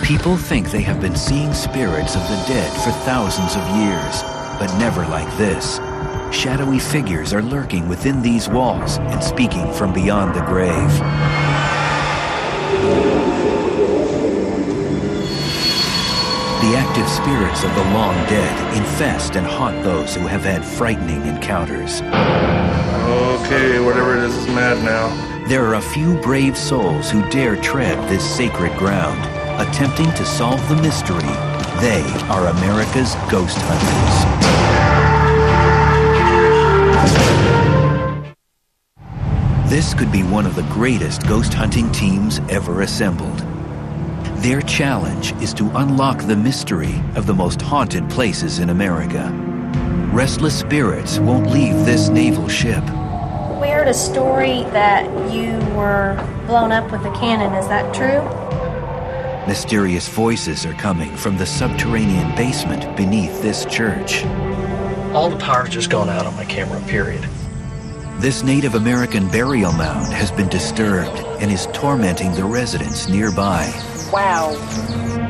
People think they have been seeing spirits of the dead for thousands of years, but never like this. Shadowy figures are lurking within these walls and speaking from beyond the grave. The active spirits of the long dead infest and haunt those who have had frightening encounters. Okay, whatever it is mad now. There are a few brave souls who dare tread this sacred ground, attempting to solve the mystery. They are America's ghost hunters. This could be one of the greatest ghost hunting teams ever assembled. Their challenge is to unlock the mystery of the most haunted places in America. Restless spirits won't leave this naval ship. We heard a story that you were blown up with a cannon. Is that true? Mysterious voices are coming from the subterranean basement beneath this church. All the power's just gone out on my camera, period. This Native American burial mound has been disturbed and is tormenting the residents nearby. Wow.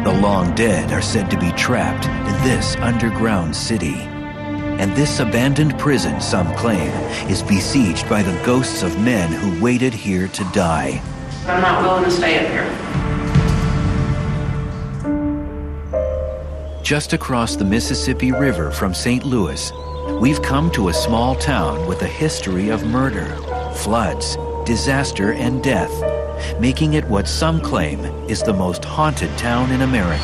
The long dead are said to be trapped in this underground city. And this abandoned prison, some claim, is besieged by the ghosts of men who waited here to die. I'm not willing to stay up here. Just across the Mississippi River from St. Louis, we've come to a small town with a history of murder, floods, disaster, and death, making it what some claim is the most haunted town in America.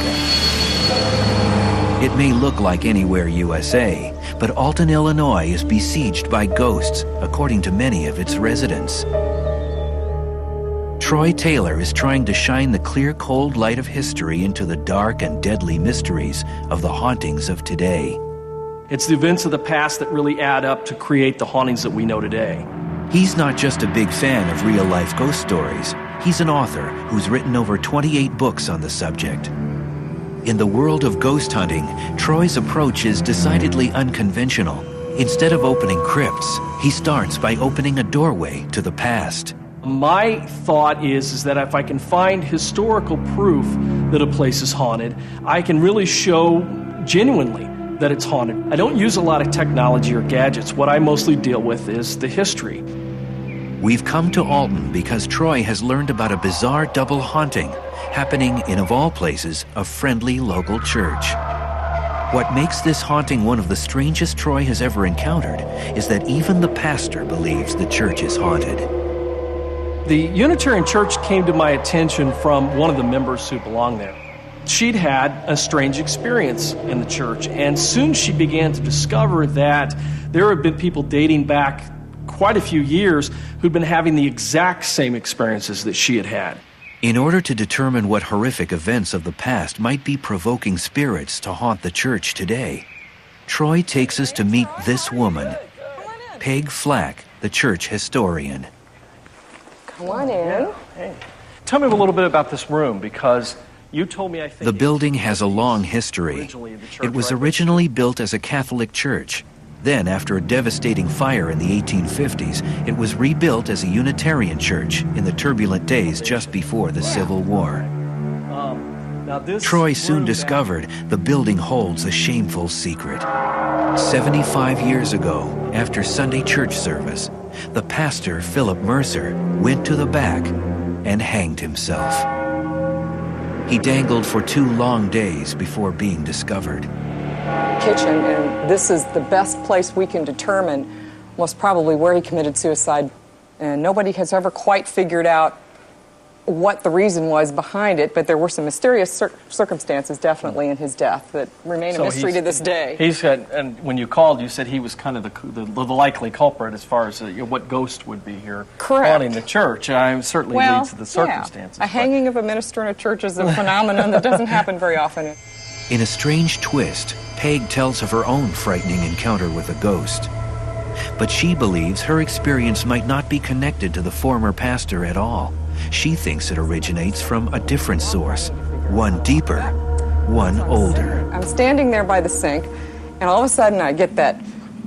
It may look like anywhere USA, but Alton, Illinois is besieged by ghosts, according to many of its residents. Troy Taylor is trying to shine the clear, cold light of history into the dark and deadly mysteries of the hauntings of today. It's the events of the past that really add up to create the hauntings that we know today. He's not just a big fan of real-life ghost stories. He's an author who's written over 28 books on the subject. In the world of ghost hunting, Troy's approach is decidedly unconventional. Instead of opening crypts, he starts by opening a doorway to the past. My thought is that if I can find historical proof that a place is haunted, I can really show genuinely that it's haunted. I don't use a lot of technology or gadgets. What I mostly deal with is the history. We've come to Alton because Troy has learned about a bizarre double haunting happening in, of all places, a friendly local church. What makes this haunting one of the strangest Troy has ever encountered is that even the pastor believes the church is haunted. The Unitarian Church came to my attention from one of the members who belonged there. She'd had a strange experience in the church, and soon she began to discover that there had been people dating back quite a few years who'd been having the exact same experiences that she had had. In order to determine what horrific events of the past might be provoking spirits to haunt the church today, Troy takes us to meet this woman, Peg Flack, the church historian. Come on in. Hey. Tell me a little bit about this room, because you told me, I think... The building has a long history. It was originally built as a Catholic church. Then, after a devastating fire in the 1850s, it was rebuilt as a Unitarian church in the turbulent days just before the Civil War. Troy soon discovered the building holds a shameful secret. 75 years ago, after Sunday church service, the pastor, Philip Mercer, went to the back and hanged himself. He dangled for 2 long days before being discovered. Kitchen, and this is the best place we can determine most probably where he committed suicide. And nobody has ever quite figured out what the reason was behind it, but there were some mysterious circumstances definitely in his death that remain a mystery to this day. He said, and when you called, you said he was kind of the likely culprit as far as what ghost would be here haunting the church. Certainly leads to the circumstances. Yeah. A hanging of a minister in a church is a phenomenon that doesn't happen very often. In a strange twist, Peg tells of her own frightening encounter with a ghost. But she believes her experience might not be connected to the former pastor at all. She thinks it originates from a different source, one deeper, one older. I'm standing there by the sink, and all of a sudden I get that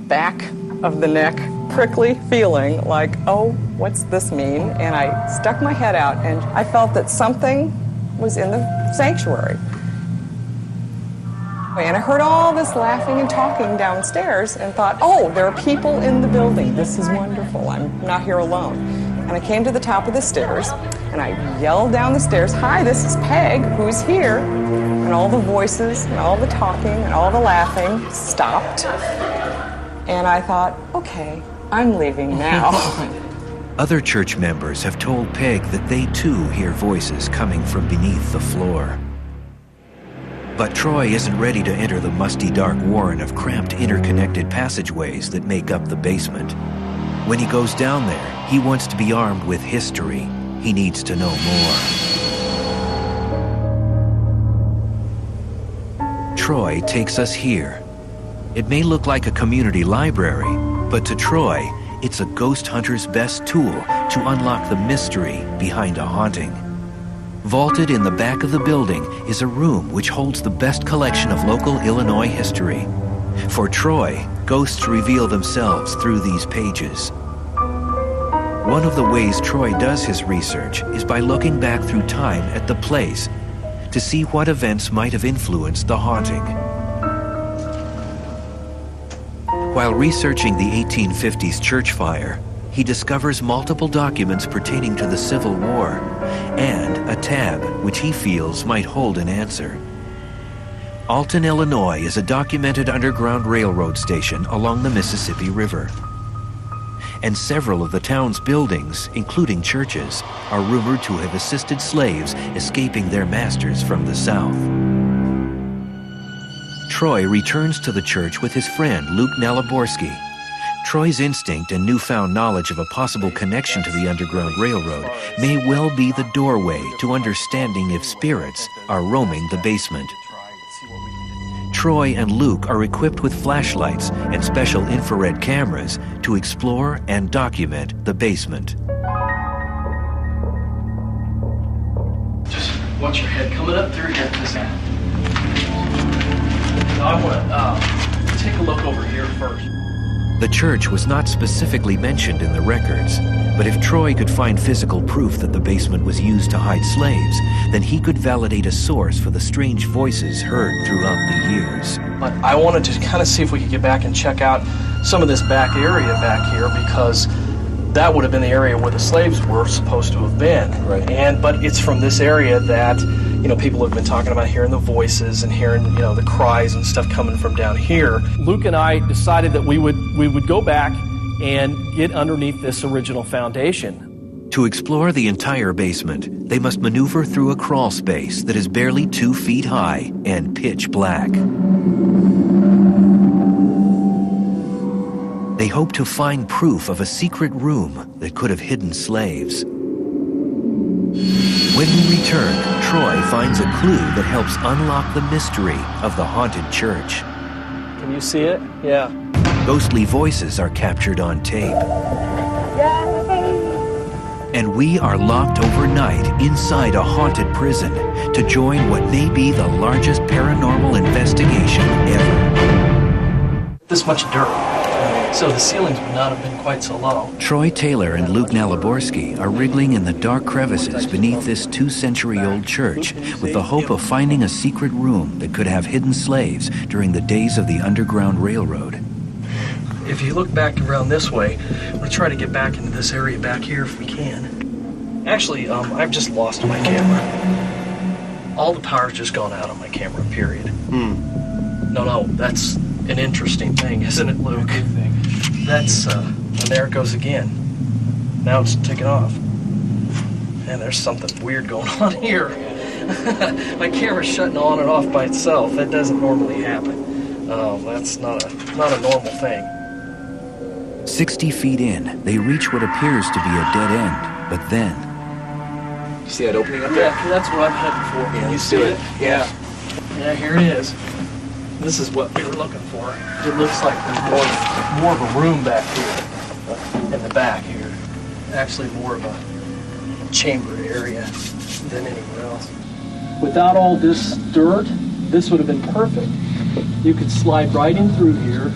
back of the neck prickly feeling like, oh, what's this mean? And I stuck my head out, and I felt that something was in the sanctuary. And I heard all this laughing and talking downstairs and thought, oh, there are people in the building. This is wonderful. I'm not here alone. And I came to the top of the stairs, and I yelled down the stairs, hi, this is Peg, who's here? And all the voices and all the talking and all the laughing stopped. And I thought, okay, I'm leaving now. Other church members have told Peg that they too hear voices coming from beneath the floor. But Troy isn't ready to enter the musty, dark warren of cramped, interconnected passageways that make up the basement. When he goes down there, he wants to be armed with history. He needs to know more. Troy takes us here. It may look like a community library, but to Troy, it's a ghost hunter's best tool to unlock the mystery behind a haunting. Vaulted in the back of the building is a room which holds the best collection of local Illinois history. For Troy, ghosts reveal themselves through these pages. One of the ways Troy does his research is by looking back through time at the place to see what events might have influenced the haunting. While researching the 1850s church fire, he discovers multiple documents pertaining to the Civil War and a tab which he feels might hold an answer. Alton, Illinois is a documented underground railroad station along the Mississippi River. And several of the town's buildings, including churches, are rumored to have assisted slaves escaping their masters from the South. Troy returns to the church with his friend Luke Naliborski. Troy's instinct and newfound knowledge of a possible connection to the Underground Railroad may well be the doorway to understanding if spirits are roaming the basement. Troy and Luke are equipped with flashlights and special infrared cameras to explore and document the basement. Just watch your head coming up through here. Now I want to take a look over here first. The church was not specifically mentioned in the records, but if Troy could find physical proof that the basement was used to hide slaves, then he could validate a source for the strange voices heard throughout the years. But I wanted to kind of see if we could get back and check out some of this back area back here, because that would have been the area where the slaves were supposed to have been. Right. But it's from this area that, people have been talking about hearing the voices and hearing, the cries and stuff coming from down here. Luke and I decided that we would go back and get underneath this original foundation. To explore the entire basement, they must maneuver through a crawl space that is barely 2 feet high and pitch black. They hope to find proof of a secret room that could have hidden slaves. When we return, Troy finds a clue that helps unlock the mystery of the haunted church. Can you see it? Yeah. Ghostly voices are captured on tape. And we are locked overnight inside a haunted prison to join what may be the largest paranormal investigation ever. This much dirt. So the ceilings would not have been quite so low. Troy Taylor and Luke Naliborski are wriggling in the dark crevices beneath this 2-century-old church with the hope of finding a secret room that could have hidden slaves during the days of the Underground Railroad. If you look back around this way, I'm going to try to get back into this area back here if we can. Actually, I've just lost my camera. All the power's just gone out on my camera, period. No, that's an interesting thing, isn't it, Luke? Good thing. That's, and there it goes again. Now it's taken off. And there's something weird going on here. My camera's shutting on and off by itself. That doesn't normally happen. That's not a normal thing. 60 feet in, they reach what appears to be a dead end, but then... You see that opening up there? Yeah, that's what I'm heading for. Can you see it? Yeah. Yeah, here it is. This is what we were looking for. It looks like there's more of a room back here, in the back here. Actually more of a chamber area than anywhere else. Without all this dirt, this would have been perfect. You could slide right in through here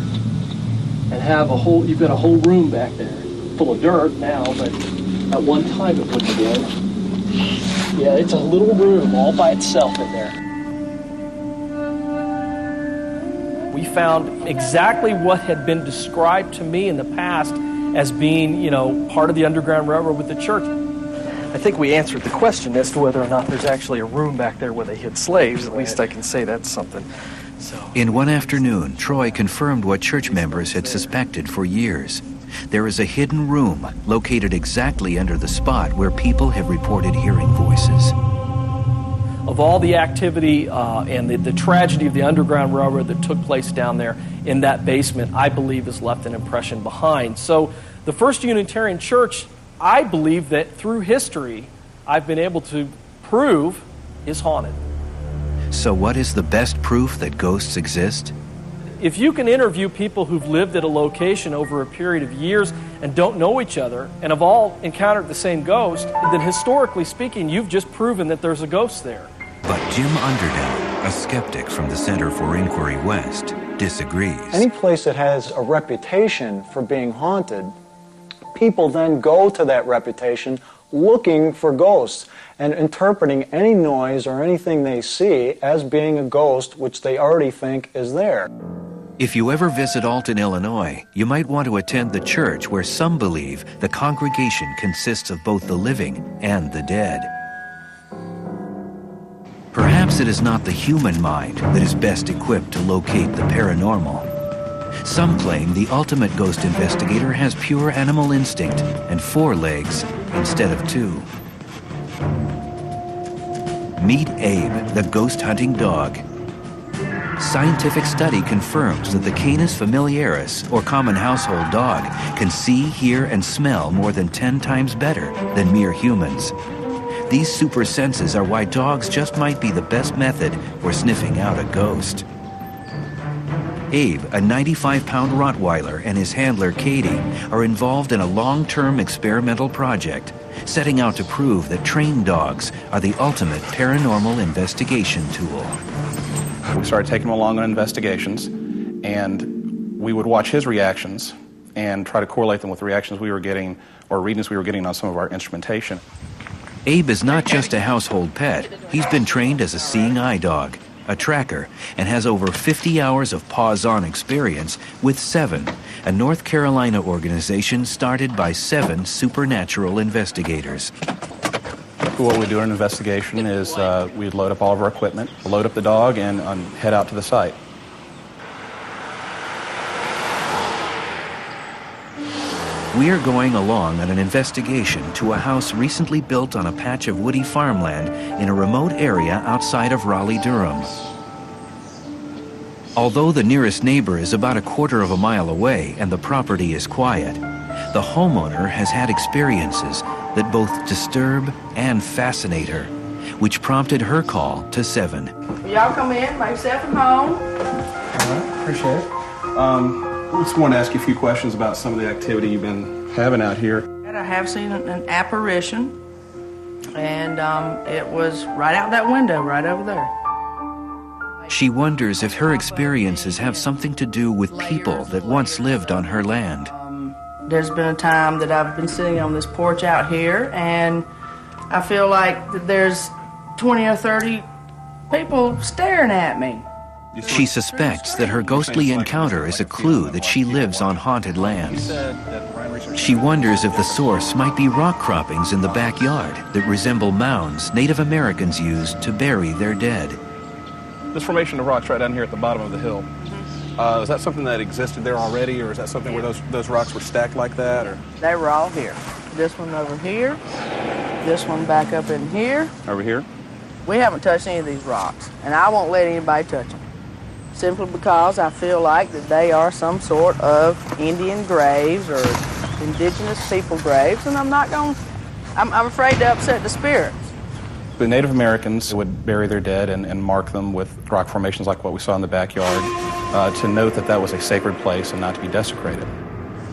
and have you've got a whole room back there full of dirt now, but at one time it wouldn't have been. Yeah, it's a little room all by itself in there. We found exactly what had been described to me in the past as being, part of the Underground Railroad with the church. I think we answered the question as to whether or not there's actually a room back there where they hid slaves. At least I can say that's something. In one afternoon, Troy confirmed what church members had suspected for years. There is a hidden room located exactly under the spot where people have reported hearing voices. Of all the activity and the tragedy of the Underground Railroad that took place down there in that basement, I believe has left an impression behind. So the First Unitarian Church, I believe that through history, I've been able to prove is haunted. So what is the best proof that ghosts exist? If you can interview people who've lived at a location over a period of years and don't know each other and have all encountered the same ghost, then historically speaking, you've just proven that there's a ghost there. But Jim Underdown, a skeptic from the Center for Inquiry West, disagrees. Any place that has a reputation for being haunted, people then go to that reputation looking for ghosts and interpreting any noise or anything they see as being a ghost which they already think is there. If you ever visit Alton, Illinois, you might want to attend the church where some believe the congregation consists of both the living and the dead. Perhaps it is not the human mind that is best equipped to locate the paranormal. Some claim the ultimate ghost investigator has pure animal instinct and 4 legs instead of 2. Meet Abe, the ghost-hunting dog. Scientific study confirms that the Canis familiaris, or common household dog, can see, hear, and smell more than 10 times better than mere humans. These super senses are why dogs just might be the best method for sniffing out a ghost. Abe, a 95-pound Rottweiler, and his handler, Katie, are involved in a long-term experimental project, setting out to prove that trained dogs are the ultimate paranormal investigation tool. We started taking him along on investigations, and we would watch his reactions and try to correlate them with the reactions we were getting or readings we were getting on some of our instrumentation. Abe is not just a household pet. He's been trained as a seeing eye dog, a tracker, and has over 50 hours of paws-on experience with Seven, a North Carolina organization started by 7 supernatural investigators. What we do in an investigation is we'd load up all of our equipment, load up the dog, and head out to the site. We are going along on an investigation to a house recently built on a patch of woody farmland in a remote area outside of Raleigh-Durham. Although the nearest neighbor is about a quarter of a mile away and the property is quiet, the homeowner has had experiences that both disturb and fascinate her, which prompted her call to Seven. Y'all come in, make yourself at home. All right, appreciate it. I just want to ask you a few questions about some of the activity you've been having out here. I have seen an apparition, and it was right out that window, right over there. She wonders if her experiences have something to do with people that once lived on her land. There's been a time that I've been sitting on this porch out here, and I feel like that there's 20 or 30 people staring at me. She suspects that her ghostly encounter is a clue that she lives on haunted land. She wonders if the source might be rock croppings in the backyard that resemble mounds Native Americans used to bury their dead. This formation of rocks right down here at the bottom of the hill, is that something that existed there already, or is that something where those rocks were stacked like that? Or They were all here. This one over here, this one back up in here. over here? We haven't touched any of these rocks, and I won't let anybody touch them. Simply because I feel like that they are some sort of Indian graves or indigenous people graves, and I'm afraid to upset the spirits. The Native Americans would bury their dead and mark them with rock formations like what we saw in the backyard to note that that was a sacred place and not to be desecrated.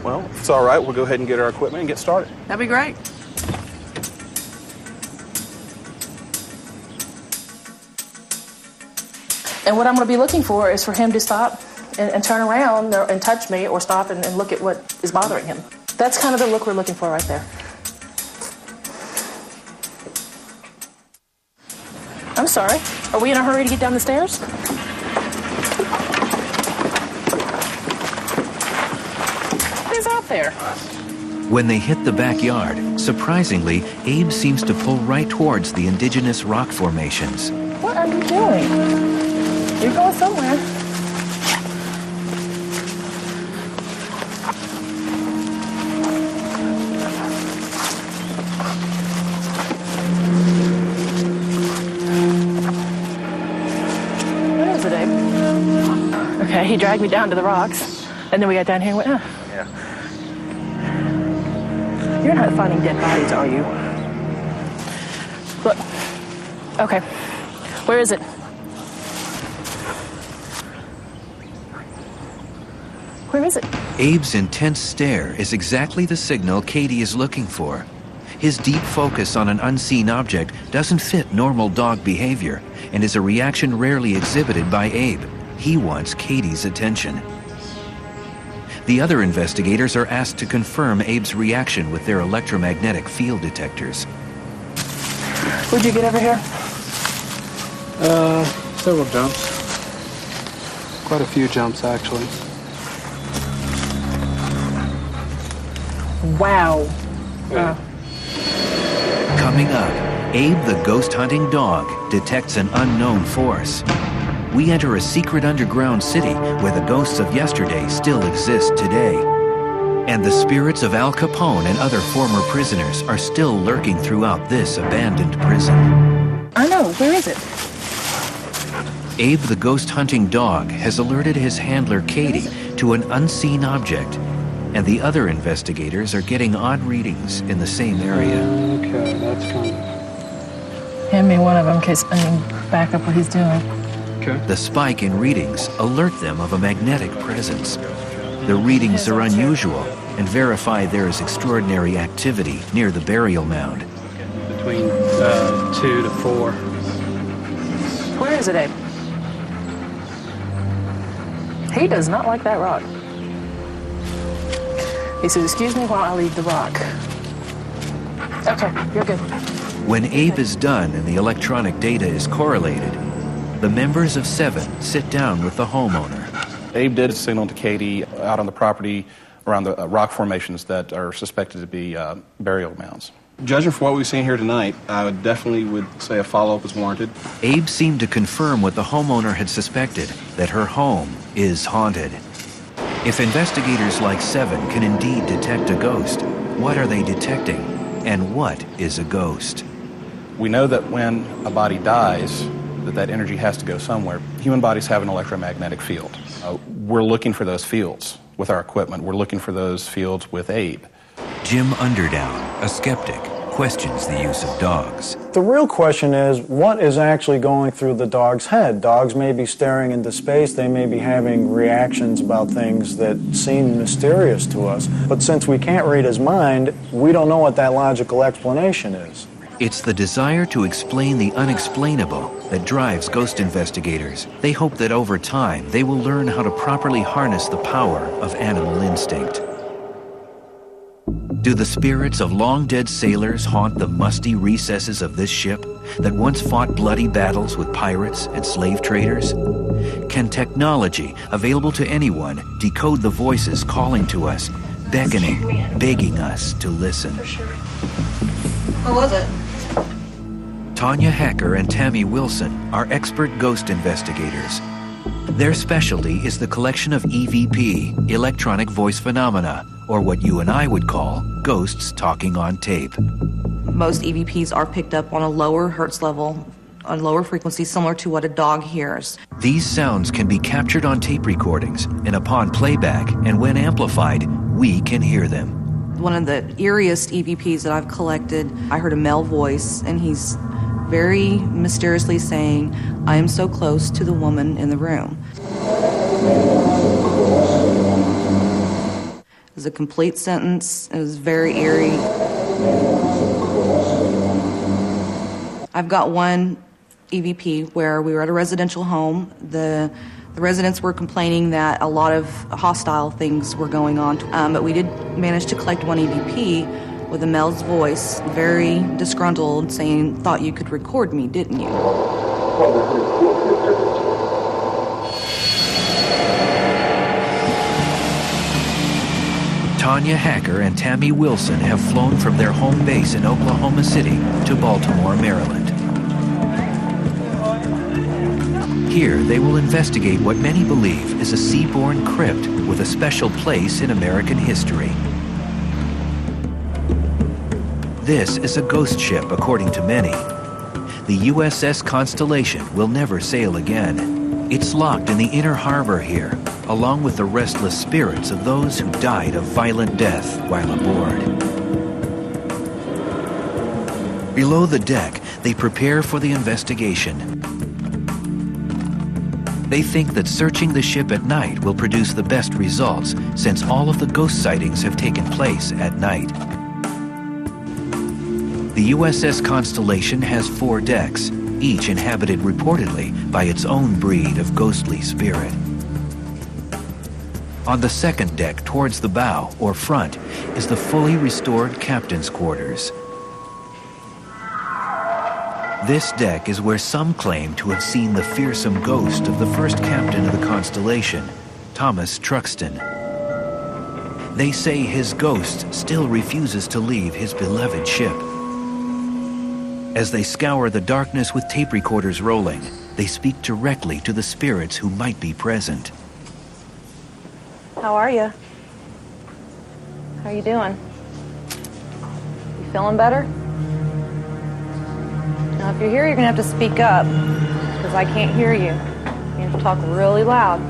Well, if it's all right, we'll go ahead and get our equipment and get started. That'd be great. And what I'm going to be looking for is for him to stop and turn around and touch me, or stop and look at what is bothering him. That's kind of the look we're looking for right there. I'm sorry. Are we in a hurry to get down the stairs? What is out there? When they hit the backyard, surprisingly, Abe seems to pull right towards the indigenous rock formations. What are you doing? You're going somewhere. Where is it, Abe? Okay, he dragged me down to the rocks, and then we got down here and went, Yeah. You're not finding dead bodies, are you? Look. Okay. Where is it? Where is it? Abe's intense stare is exactly the signal Katie is looking for. His deep focus on an unseen object doesn't fit normal dog behavior and is a reaction rarely exhibited by Abe. He wants Katie's attention. The other investigators are asked to confirm Abe's reaction with their electromagnetic field detectors. Where'd you get over here? Several jumps. Quite a few jumps, actually. Wow. Coming up, Abe the ghost hunting dog detects an unknown force. We enter a secret underground city where the ghosts of yesterday still exist today. And the spirits of Al Capone and other former prisoners are still lurking throughout this abandoned prison. I know. Where is it? Abe the ghost hunting dog has alerted his handler Katie to an unseen object, and the other investigators are getting odd readings in the same area. Okay, that's coming. Hand me one of them in case I can back up what he's doing. Okay. The spike in readings alert them of a magnetic presence. The readings are unusual and verify there is extraordinary activity near the burial mound. Between 2 to 4. Where is it, Abe? He does not like that rock. He says, excuse me while I leave the rock. Okay, you're good. When Abe is done and the electronic data is correlated, the members of 7 sit down with the homeowner. Abe did signal to Katie out on the property around the rock formations that are suspected to be burial mounds. Judging from what we've seen here tonight, I definitely would say a follow-up is warranted. Abe seemed to confirm what the homeowner had suspected, that her home is haunted. If investigators like 7 can indeed detect a ghost, what are they detecting? And what is a ghost? We know that when a body dies, that energy has to go somewhere. Human bodies have an electromagnetic field. We're looking for those fields with our equipment. We're looking for those fields with Abe. Jim Underdown, a skeptic, questions the use of dogs. The real question is, what is actually going through the dog's head? Dogs may be staring into space, they may be having reactions about things that seem mysterious to us, but since we can't read his mind, we don't know what that logical explanation is. It's the desire to explain the unexplainable that drives ghost investigators. They hope that over time, they will learn how to properly harness the power of animal instinct. Do the spirits of long-dead sailors haunt the musty recesses of this ship that once fought bloody battles with pirates and slave traders? Can technology, available to anyone, decode the voices calling to us, beckoning, begging us to listen? What was it? Tanya Hacker and Tammy Wilson are expert ghost investigators. Their specialty is the collection of EVP, electronic voice phenomena, or what you and I would call ghosts talking on tape. Most EVPs are picked up on a lower hertz level, on lower frequency, similar to what a dog hears. These sounds can be captured on tape recordings, and upon playback, and when amplified, we can hear them. One of the eeriest EVPs that I've collected, I heard a male voice, and he's very mysteriously saying, "I am so close to the woman in the room." It was a complete sentence. It was very eerie. I've got one EVP where we were at a residential home. The residents were complaining that a lot of hostile things were going on, but we did manage to collect one EVP with a male's voice, very disgruntled, saying, "Thought you could record me, didn't you?" Tanya Hacker and Tammy Wilson have flown from their home base in Oklahoma City to Baltimore, Maryland. Here, they will investigate what many believe is a seaborne crypt with a special place in American history. This is a ghost ship, according to many. The USS Constellation will never sail again. It's locked in the inner harbor here, along with the restless spirits of those who died a violent death while aboard. Below the deck, they prepare for the investigation. They think that searching the ship at night will produce the best results, since all of the ghost sightings have taken place at night. The USS Constellation has 4 decks, each inhabited reportedly by its own breed of ghostly spirit. On the second deck towards the bow, or front, is the fully restored captain's quarters. This deck is where some claim to have seen the fearsome ghost of the first captain of the Constellation, Thomas Truxton. They say his ghost still refuses to leave his beloved ship. As they scour the darkness with tape recorders rolling, they speak directly to the spirits who might be present. How are you? How you doing? You feeling better? Now, if you're here, you're gonna have to speak up, because I can't hear you. You have to talk really loud.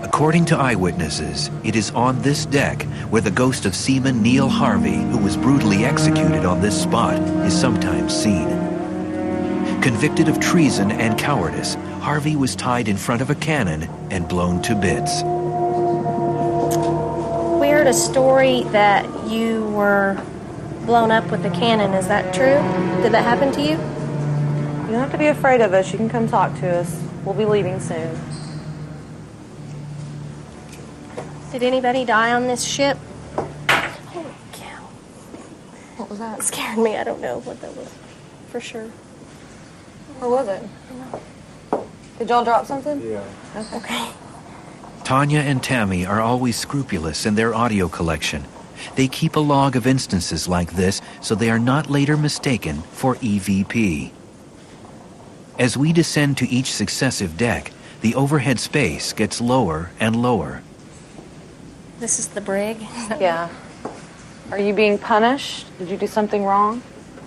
According to eyewitnesses, it is on this deck where the ghost of Seaman Neil Harvey, who was brutally executed on this spot, is sometimes seen. Convicted of treason and cowardice, Harvey was tied in front of a cannon and blown to bits. We heard a story that you were blown up with a cannon. Is that true? Did that happen to you? You don't have to be afraid of us. You can come talk to us. We'll be leaving soon. Did anybody die on this ship? Holy cow. What was that? It scared me. I don't know what that was for sure. Where was it? Did y'all drop something? Yeah. Okay. Tanya and Tammy are always scrupulous in their audio collection. They keep a log of instances like this so they are not later mistaken for EVP. As we descend to each successive deck, the overhead space gets lower and lower. This is the brig? Yeah. Are you being punished? Did you do something wrong?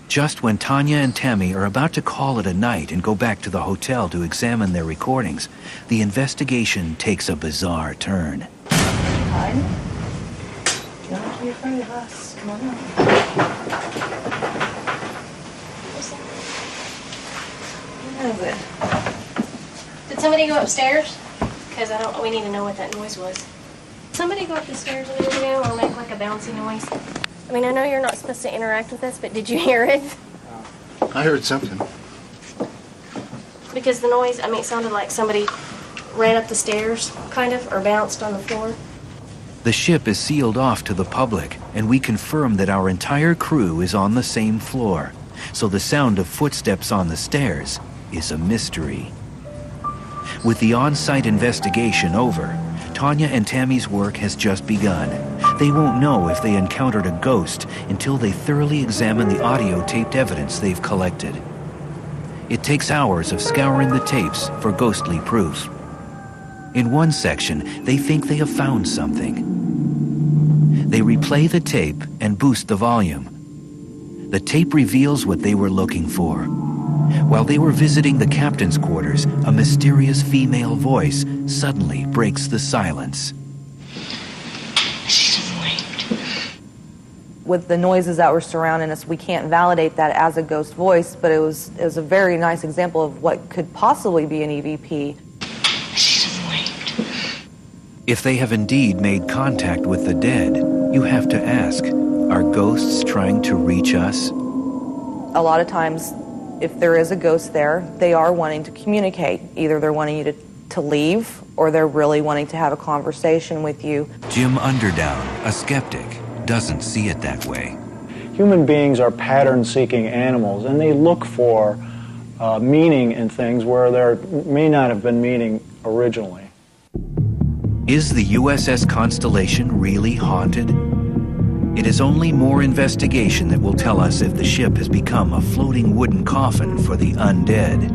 Just when Tanya and Tammy are about to call it a night and go back to the hotel to examine their recordings, the investigation takes a bizarre turn. Hi. You don't have to be afraid of us. Come on in. What is it? Did somebody go upstairs? Because we need to know what that noise was. Somebody go up the stairs a minute ago or make like a bouncy noise? I mean, I know you're not supposed to interact with us, but did you hear it? I heard something. Because the noise, I mean, it sounded like somebody ran up the stairs, kind of, or bounced on the floor. The ship is sealed off to the public, and we confirm that our entire crew is on the same floor, so the sound of footsteps on the stairs is a mystery. With the on-site investigation over, Tanya and Tammy's work has just begun. They won't know if they encountered a ghost until they thoroughly examine the audio-taped evidence they've collected. It takes hours of scouring the tapes for ghostly proof. In one section, they think they have found something. They replay the tape and boost the volume. The tape reveals what they were looking for. While they were visiting the captain's quarters, a mysterious female voice suddenly breaks the silence. With the noises that were surrounding us, we can't validate that as a ghost voice, but it was a very nice example of what could possibly be an EVP. If they have indeed made contact with the dead, you have to ask, are ghosts trying to reach us? A lot of times, if there is a ghost there, they are wanting to communicate. Either they're wanting you to leave, or they're really wanting to have a conversation with you. Jim Underdown, a skeptic, doesn't see it that way. human beings are pattern-seeking animals, and they look for meaning in things where there may not have been meaning originally. Is the USS Constellation really haunted? It is only more investigation that will tell us if the ship has become a floating wooden coffin for the undead.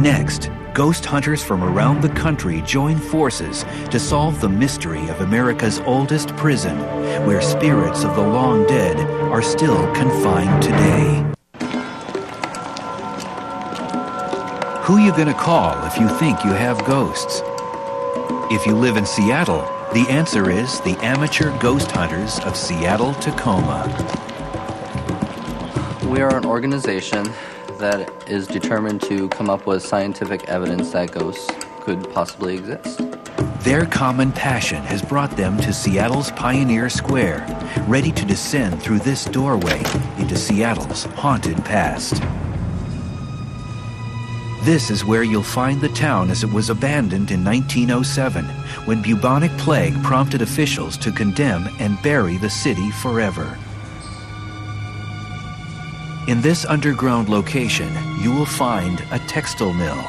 Next, ghost hunters from around the country join forces to solve the mystery of America's oldest prison, where spirits of the long dead are still confined today. Who you gonna call if you think you have ghosts? If you live in Seattle, the answer is the Amateur Ghost Hunters of Seattle-Tacoma. We are an organization that is determined to come up with scientific evidence that ghosts could possibly exist. Their common passion has brought them to Seattle's Pioneer Square, ready to descend through this doorway into Seattle's haunted past. This is where you'll find the town as it was abandoned in 1907, when bubonic plague prompted officials to condemn and bury the city forever. In this underground location, you will find a textile mill,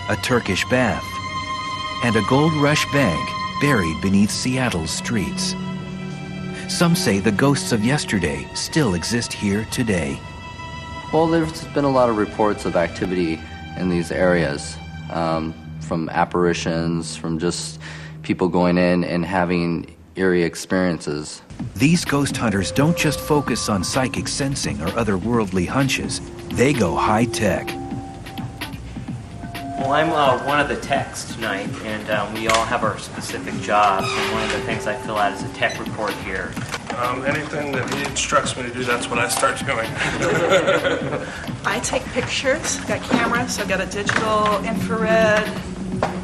a Turkish bath, and a gold rush bank buried beneath Seattle's streets. Some say the ghosts of yesterday still exist here today. Well, there's been a lot of reports of activity in these areas, from apparitions, from just people going in and having eerie experiences. These ghost hunters don't just focus on psychic sensing or otherworldly hunches. They go high-tech. Well, I'm one of the techs tonight, and we all have our specific jobs, and one of the things I fill out is a tech report here. Anything that he instructs me to do, that's what I start doing. I take pictures. I've got cameras. I've got a digital, infrared,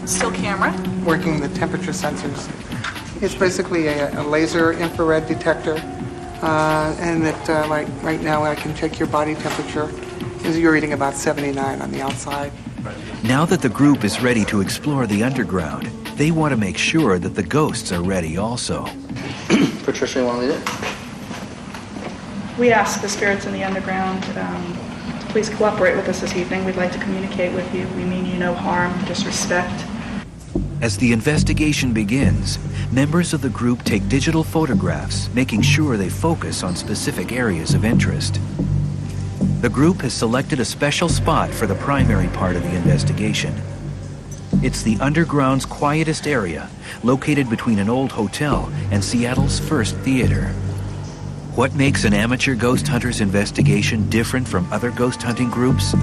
still camera. Working the temperature sensors. It's basically a laser infrared detector, and that right now I can check your body temperature. You're reading about 79 on the outside. Now that the group is ready to explore the underground, they want to make sure that the ghosts are ready also. Patricia, you want to lead it? We ask the spirits in the underground to please cooperate with us this evening. We'd like to communicate with you. We mean you no harm, just respect. As the investigation begins, members of the group take digital photographs, making sure they focus on specific areas of interest. The group has selected a special spot for the primary part of the investigation. It's the underground's quietest area, located between an old hotel and Seattle's first theater. What makes an amateur ghost hunter's investigation different from other ghost hunting groups?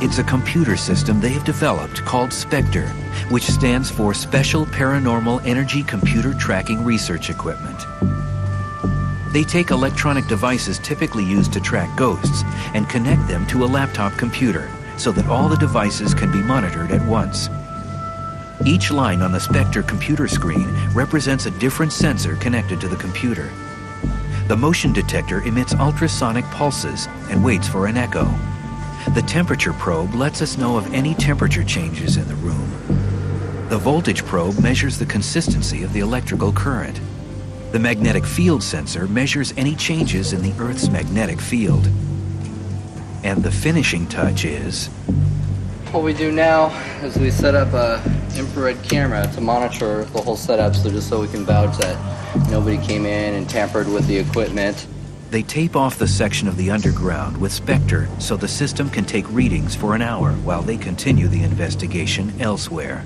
It's a computer system they've developed called SPECTRE, which stands for Special Paranormal Energy Computer Tracking Research Equipment. They take electronic devices typically used to track ghosts and connect them to a laptop computer so that all the devices can be monitored at once. Each line on the SPECTRE computer screen represents a different sensor connected to the computer. The motion detector emits ultrasonic pulses and waits for an echo. The temperature probe lets us know of any temperature changes in the room. The voltage probe measures the consistency of the electrical current. The magnetic field sensor measures any changes in the Earth's magnetic field. And the finishing touch is... What we do now is we set up a infrared camera to monitor the whole setup, just so we can vouch that nobody came in and tampered with the equipment. They tape off the section of the underground with SPECTRE so the system can take readings for an hour while they continue the investigation elsewhere.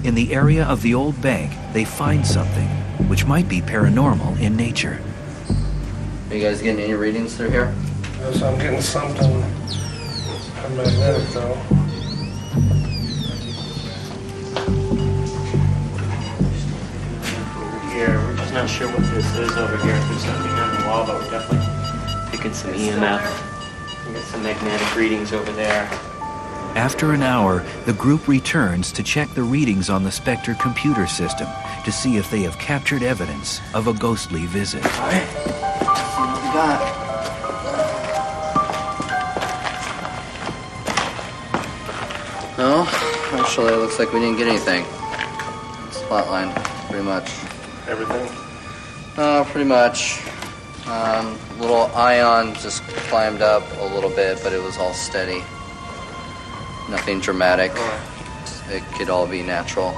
In the area of the old bank, they find something which might be paranormal in nature. Are you guys getting any readings through here? Yes, I'm getting something magnetic though. Here, we're just not sure what this is over here. If there's something on the wall, but we're definitely picking some EMF. We got some magnetic readings over there. After an hour, the group returns to check the readings on the SPECTRE computer system to see if they have captured evidence of a ghostly visit. All right, let's see what we got. No, actually, it looks like we didn't get anything. It's flatline, pretty much. Everything? Pretty much. Little ion just climbed up a little bit, but it was all steady. Nothing dramatic. It could all be natural.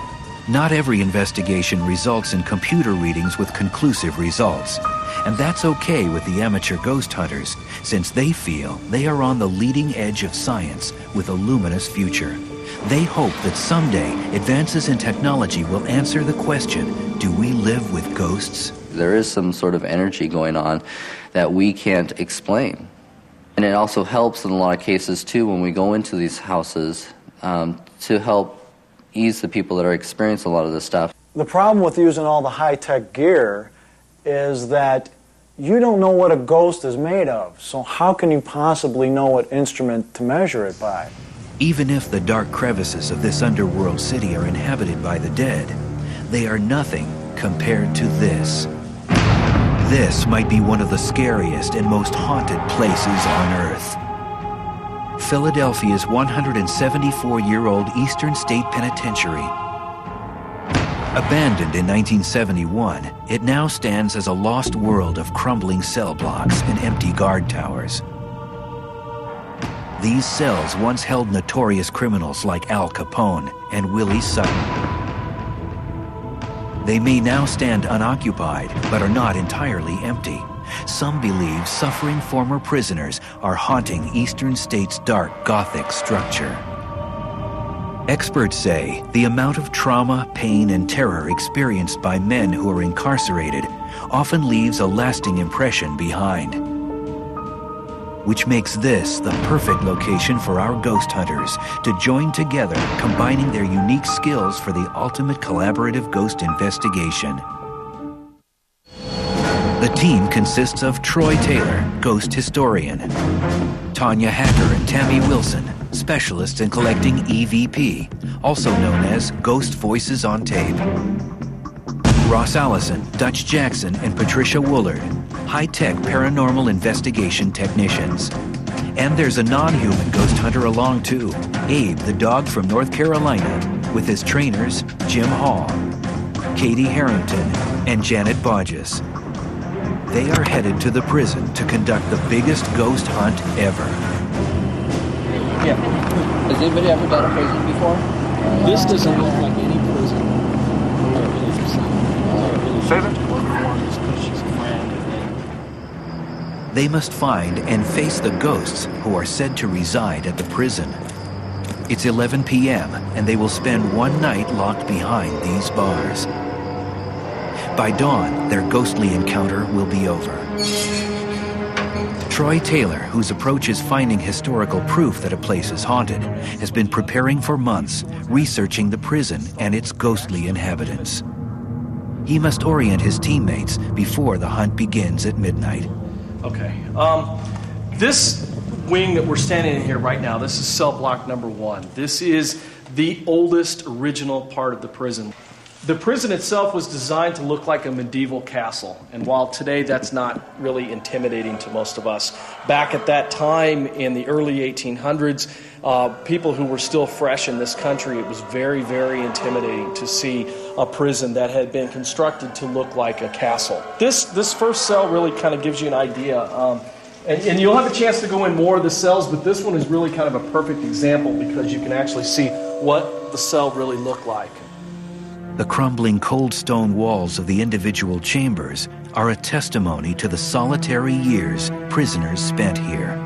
Not every investigation results in computer readings with conclusive results. And that's okay with the amateur ghost hunters, since they feel they are on the leading edge of science with a luminous future. They hope that someday advances in technology will answer the question, do we live with ghosts? There is some sort of energy going on that we can't explain. And it also helps in a lot of cases, too, when we go into these houses to help ease the people that are experiencing a lot of this stuff. The problem with using all the high-tech gear is that you don't know what a ghost is made of, so how can you possibly know what instrument to measure it by? Even if the dark crevices of this underworld city are inhabited by the dead, they are nothing compared to this. This might be one of the scariest and most haunted places on Earth. Philadelphia's 174-year-old Eastern State Penitentiary. Abandoned in 1971, it now stands as a lost world of crumbling cell blocks and empty guard towers. These cells once held notorious criminals like Al Capone and Willie Sutton. They may now stand unoccupied, but are not entirely empty. Some believe suffering former prisoners are haunting Eastern State's dark Gothic structure. Experts say the amount of trauma, pain, and terror experienced by men who are incarcerated often leaves a lasting impression behind, which makes this the perfect location for our ghost hunters to join together, combining their unique skills for the ultimate collaborative ghost investigation. The team consists of Troy Taylor, ghost historian, Tanya Hacker and Tammy Wilson, specialists in collecting EVP, also known as Ghost Voices on Tape. Ross Allison, Dutch Jackson, and Patricia Woolard, high-tech paranormal investigation technicians. And there's a non-human ghost hunter along too, Abe, the dog from North Carolina, with his trainers, Jim Hall, Katie Harrington, and Janet Bodges. They are headed to the prison to conduct the biggest ghost hunt ever. Yeah. Has anybody ever done a prison before? This doesn't look like any prison. They must find and face the ghosts who are said to reside at the prison. It's 11 p.m. and they will spend one night locked behind these bars. By dawn, their ghostly encounter will be over. Troy Taylor, whose approach is finding historical proof that a place is haunted, has been preparing for months, researching the prison and its ghostly inhabitants. He must orient his teammates before the hunt begins at midnight. Okay. This wing that we're standing in here right now, this is cell block number 1. This is the oldest original part of the prison. The prison itself was designed to look like a medieval castle, and while today that's not really intimidating to most of us, back at that time in the early 1800s, people who were still fresh in this country, it was very, very intimidating to see a prison that had been constructed to look like a castle. This first cell really kind of gives you an idea, and you'll have a chance to go in more of the cells, but this one is really kind of a perfect example because you can actually see what the cell really looked like. The crumbling cold stone walls of the individual chambers are a testimony to the solitary years prisoners spent here.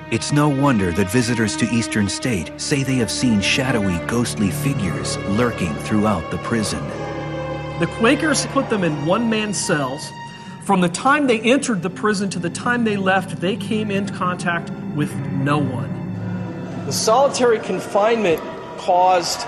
It's no wonder that visitors to Eastern State say they have seen shadowy, ghostly figures lurking throughout the prison. The Quakers put them in one-man cells. From the time they entered the prison to the time they left, they came into contact with no one. The solitary confinement caused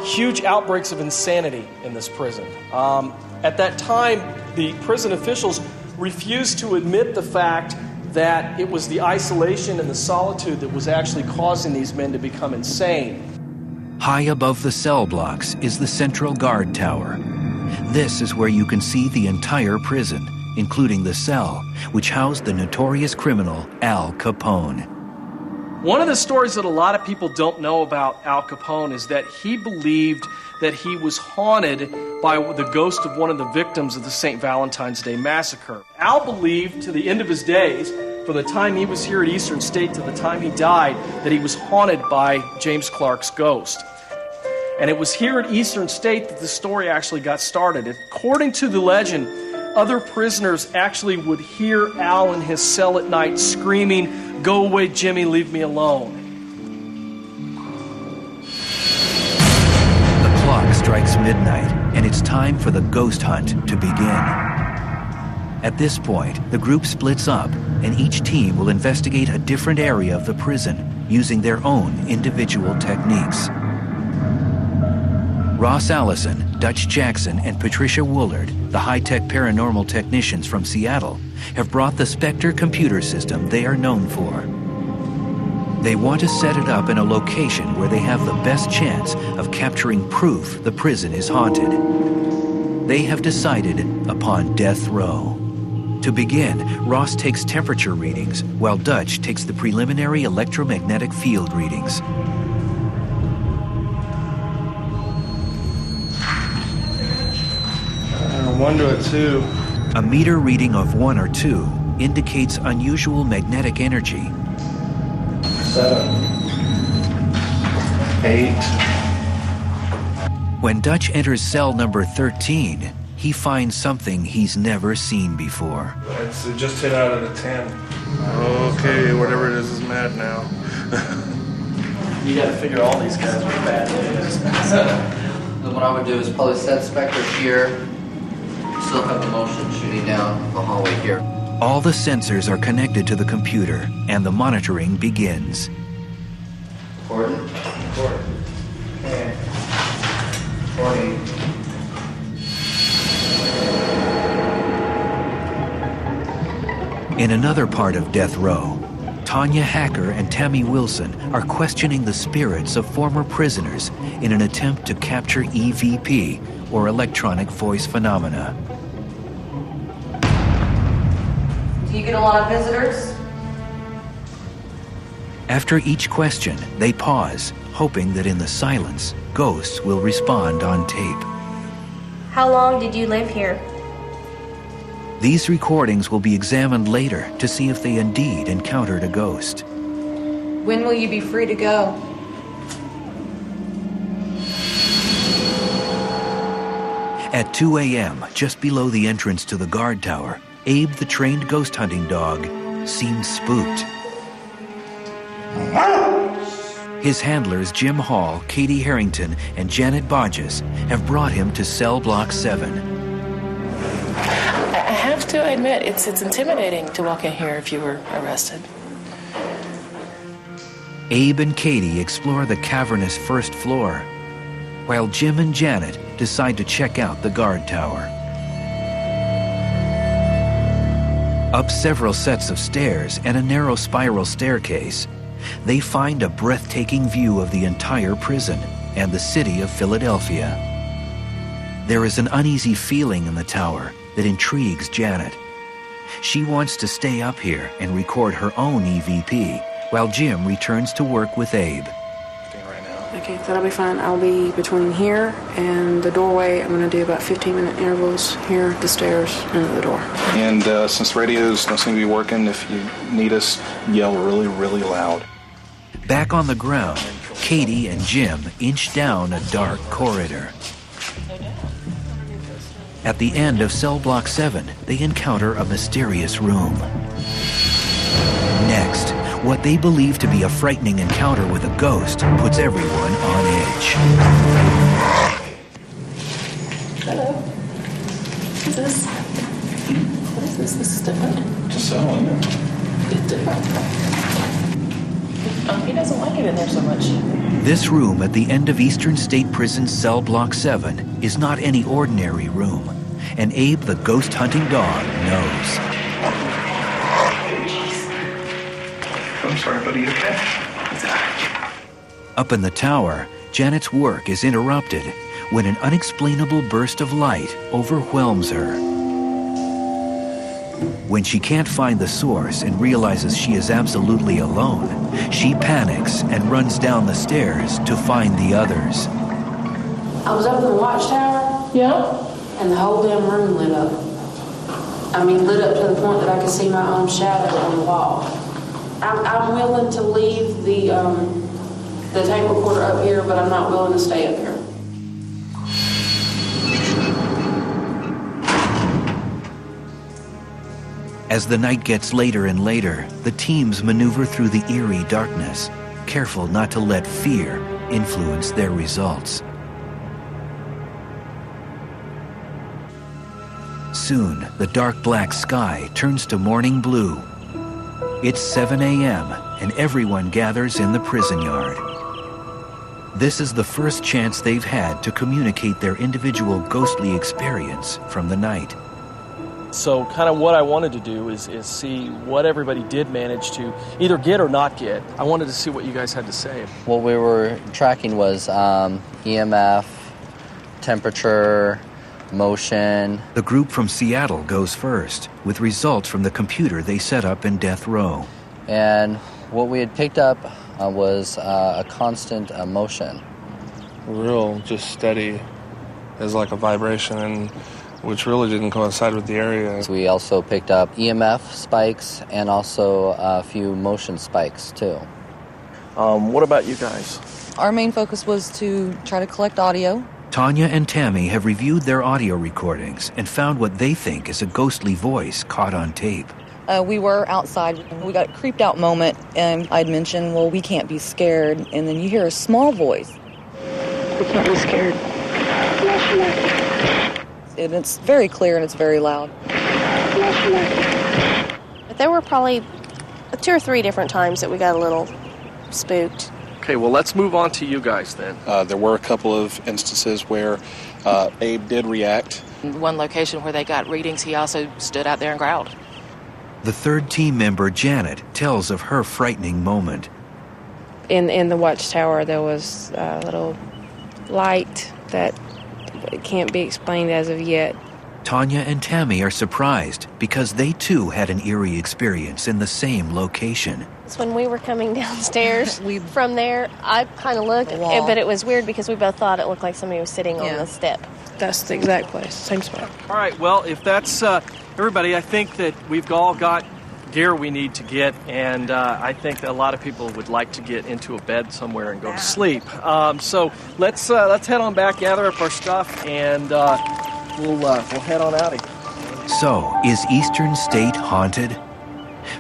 huge outbreaks of insanity in this prison. At that time, the prison officials refused to admit the fact that it was the isolation and the solitude that was actually causing these men to become insane. High above the cell blocks is the Central Guard Tower. This is where you can see the entire prison, including the cell, which housed the notorious criminal Al Capone. One of the stories that a lot of people don't know about Al Capone is that he believed that he was haunted by the ghost of one of the victims of the St. Valentine's Day Massacre. Al believed to the end of his days, from the time he was here at Eastern State to the time he died, that he was haunted by James Clark's ghost. And it was here at Eastern State that the story actually got started. According to the legend, other prisoners actually would hear Al in his cell at night screaming, "Go away, Jimmy, leave me alone." The clock strikes midnight, and it's time for the ghost hunt to begin. At this point, the group splits up, and each team will investigate a different area of the prison using their own individual techniques. Ross Allison, Dutch Jackson, and Patricia Woolard, the high-tech paranormal technicians from Seattle, have brought the Spectre computer system they are known for. They want to set it up in a location where they have the best chance of capturing proof the prison is haunted. They have decided upon death row. To begin, Ross takes temperature readings, while Dutch takes the preliminary electromagnetic field readings. One to a 2. A meter reading of 1 or 2 indicates unusual magnetic energy. 7. 8. When Dutch enters cell number 13, he finds something he's never seen before. It just hit out of the 10. Okay, whatever it is mad now. You gotta figure all these guys are bad news. Then what I would do is probably set Spectre here. Still have the motion shooting down the hallway here. All the sensors are connected to the computer, and the monitoring begins. Recording. Okay. Recording. In another part of Death Row, Tanya Hacker and Tammy Wilson are questioning the spirits of former prisoners in an attempt to capture EVP, or electronic voice phenomena. Do you get a lot of visitors? After each question, they pause, hoping that in the silence, ghosts will respond on tape. How long did you live here? These recordings will be examined later to see if they indeed encountered a ghost. When will you be free to go? At 2 a.m., just below the entrance to the guard tower, Abe, the trained ghost hunting dog, seems spooked. His handlers Jim Hall, Katie Harrington, and Janet Bodges have brought him to cell block 7. I have to admit, it's intimidating to walk in here if you were arrested. Abe and Katie explore the cavernous first floor, while Jim and Janet decide to check out the guard tower. Up several sets of stairs and a narrow spiral staircase, they find a breathtaking view of the entire prison and the city of Philadelphia. There is an uneasy feeling in the tower that intrigues Janet. She wants to stay up here and record her own EVP, while Jim returns to work with Abe. Okay, that'll be fine. I'll be between here and the doorway. I'm going to do about 15-minute intervals here, the stairs, and at the door. And since radios don't seem to be working, if you need us, yell really, really loud. Back on the ground, Katie and Jim inch down a dark corridor. At the end of cell block 7, they encounter a mysterious room. Next, what they believe to be a frightening encounter with a ghost puts everyone on edge. Hello. What is this? What is this? This is different. Just so, isn't it? It's different. He doesn't like it in there so much. This room at the end of Eastern State Prison's cell block 7 is not any ordinary room, and Abe, the ghost hunting dog, knows. I'm sorry, buddy, you okay? Up in the tower, Janet's work is interrupted when an unexplainable burst of light overwhelms her. When she can't find the source and realizes she is absolutely alone, she panics and runs down the stairs to find the others. I was up in the watchtower. Yeah. And the whole damn room lit up. I mean, lit up to the point that I could see my own shadow on the wall. I'm willing to leave the tape recorder up here, but I'm not willing to stay up here. As the night gets later and later, the teams maneuver through the eerie darkness, careful not to let fear influence their results. Soon, the dark black sky turns to morning blue. It's 7 a.m. and everyone gathers in the prison yard. This is the first chance they've had to communicate their individual ghostly experience from the night. So kind of what I wanted to do is see what everybody did manage to either get or not get. I wanted to see what you guys had to say. What we were tracking was EMF, temperature, motion. The group from Seattle goes first, with results from the computer they set up in death row. And what we had picked up was a constant motion. Real, just steady as like a vibration, and which really didn't coincide with the area. We also picked up EMF spikes and also a few motion spikes too. What about you guys? Our main focus was to try to collect audio. Tanya and Tammy have reviewed their audio recordings and found what they think is a ghostly voice caught on tape. We were outside. We got a creeped out moment, and I'd mentioned, well, we can't be scared. And then you hear a small voice. We can't be scared. And it's very clear and it's very loud. But there were probably 2 or 3 different times that we got a little spooked. Okay, well, let's move on to you guys then. There were a couple of instances where Abe did react. One location where they got readings, he also stood out there and growled. The third team member, Janet, tells of her frightening moment. In the watchtower, there was a little light that can't be explained as of yet. Tanya and Tammy are surprised because they too had an eerie experience in the same location. When we were coming downstairs from there, I kind of looked, but it was weird because we both thought it looked like somebody was sitting on the step. That's the exact place, same spot. All right, well, if that's everybody, I think that we've all got gear we need to get, and I think that a lot of people would like to get into a bed somewhere and go to sleep. So let's head on back, gather up our stuff, and we'll head on out of here. So, is Eastern State haunted?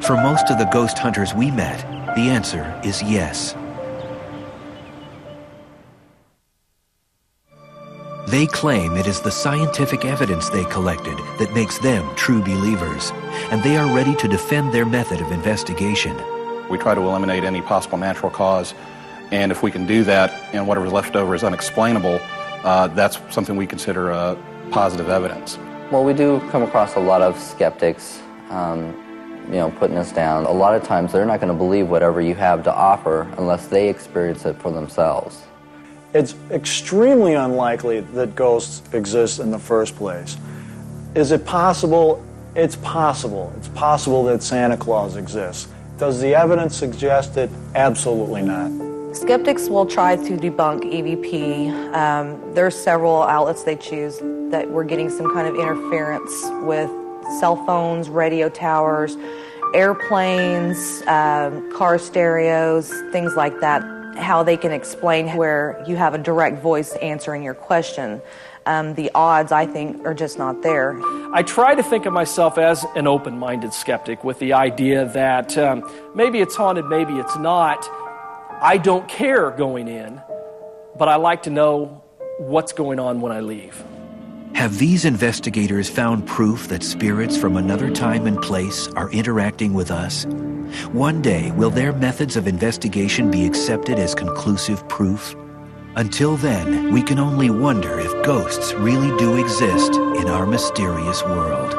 For most of the ghost hunters we met, the answer is yes. They claim it is the scientific evidence they collected that makes them true believers, and they are ready to defend their method of investigation. We try to eliminate any possible natural cause, and if we can do that and whatever's left over is unexplainable, that's something we consider positive evidence. Well, we do come across a lot of skeptics, putting us down. A lot of times they're not going to believe whatever you have to offer unless they experience it for themselves. It's extremely unlikely that ghosts exist in the first place. Is it possible? It's possible. It's possible that Santa Claus exists. Does the evidence suggest it? Absolutely not. Skeptics will try to debunk EVP. There are several outlets they choose that we're getting some kind of interference with cell phones, radio towers, airplanes, car stereos, things like that. How they can explain where you have a direct voice answering your question. The odds, I think, are just not there. I try to think of myself as an open-minded skeptic with the idea that maybe it's haunted, maybe it's not. I don't care going in, but I like to know what's going on when I leave. Have these investigators found proof that spirits from another time and place are interacting with us? One day, will their methods of investigation be accepted as conclusive proof? Until then, we can only wonder if ghosts really do exist in our mysterious world.